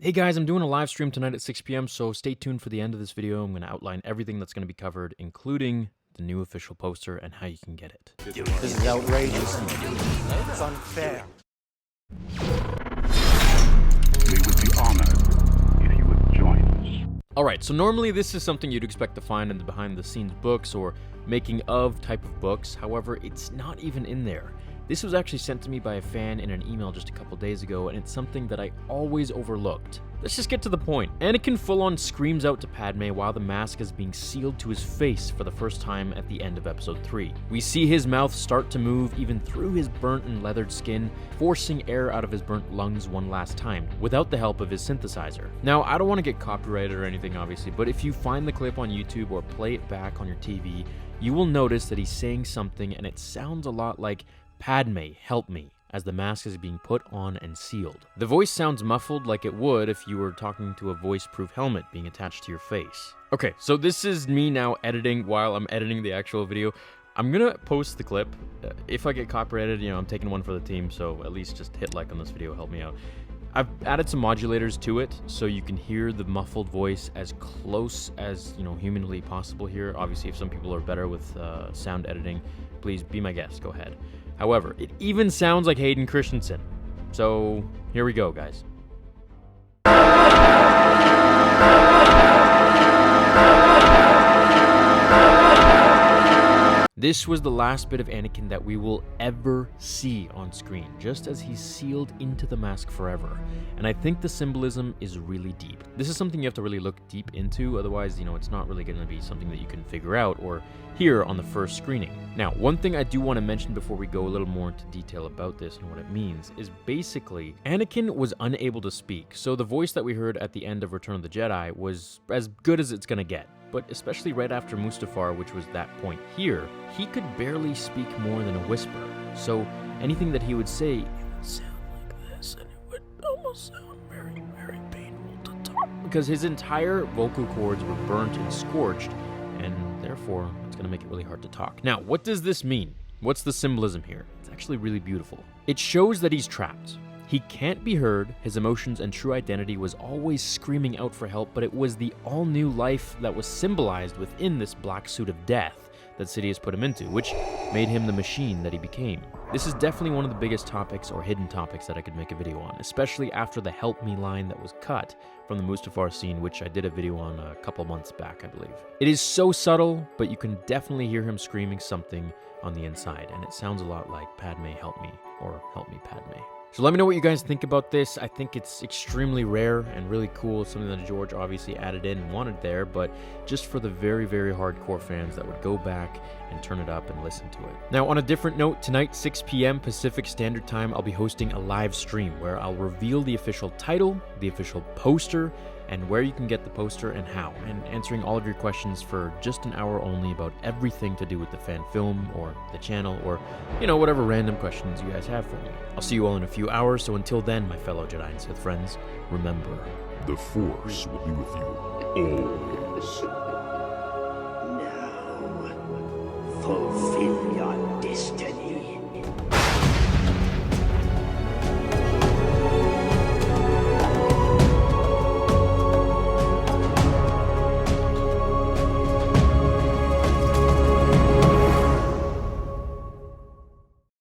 Hey guys, I'm doing a live stream tonight at 6 p.m, so stay tuned for the end of this video. I'm going to outline everything that's going to be covered, including the new official poster and how you can get it. This is outrageous. It's unfair. We would be honored if you would join us. Alright, so normally this is something you'd expect to find in the behind the scenes books or making of type of books. However, it's not even in there. This was actually sent to me by a fan in an email just a couple days ago, and it's something that I always overlooked. Let's just get to the point. Anakin full-on screams out to Padme while the mask is being sealed to his face for the first time at the end of episode 3. We see his mouth start to move even through his burnt and leathered skin, forcing air out of his burnt lungs one last time, without the help of his synthesizer. Now, I don't want to get copyrighted or anything obviously, but if you find the clip on YouTube or play it back on your TV, you will notice that he's saying something and it sounds a lot like "Padme, help me," as the mask is being put on and sealed. The voice sounds muffled like it would if you were talking to a voice-proof helmet being attached to your face. Okay, so this is me now editing while I'm editing the actual video. I'm gonna post the clip. If I get copyrighted, you know, I'm taking one for the team, so at least just hit like on this video, help me out. I've added some modulators to it so you can hear the muffled voice as close as, you know, humanly possible here. Obviously, if some people are better with sound editing, please be my guest, go ahead. However, it even sounds like Hayden Christensen. So, here we go, guys. This was the last bit of Anakin that we will ever see on screen, just as he's sealed into the mask forever. And I think the symbolism is really deep. This is something you have to really look deep into, otherwise, you know, it's not really going to be something that you can figure out or hear on the first screening. Now, one thing I do want to mention before we go a little more into detail about this and what it means is basically, Anakin was unable to speak, so the voice that we heard at the end of Return of the Jedi was as good as it's going to get. But especially right after Mustafar, which was that point here, he could barely speak more than a whisper. So anything that he would say, it would sound like this, and it would almost sound very, very painful to talk. Because his entire vocal cords were burnt and scorched, and therefore, it's going to make it really hard to talk. Now, what does this mean? What's the symbolism here? It's actually really beautiful. It shows that he's trapped. He can't be heard, his emotions and true identity was always screaming out for help, but it was the all-new life that was symbolized within this black suit of death that Sidious put him into, which made him the machine that he became. This is definitely one of the biggest topics or hidden topics that I could make a video on, especially after the "help me" line that was cut from the Mustafar scene, which I did a video on a couple months back, I believe. It is so subtle, but you can definitely hear him screaming something on the inside, and it sounds a lot like "Padme, help me," or "Help me, Padme." So let me know what you guys think about this. I think it's extremely rare and really cool. It's something that George obviously added in and wanted there, but just for the very, very hardcore fans that would go back and turn it up and listen to it. Now, on a different note, tonight, 6 p.m. Pacific Standard Time, I'll be hosting a live stream where I'll reveal the official title, the official poster, and where you can get the poster and how, and answering all of your questions for just an hour only about everything to do with the fan film or the channel or, you know, whatever random questions you guys have for me. I'll see you all in a few hours, so until then, my fellow Jedi and Sith friends, remember, The Force will be with you always. Now, fulfill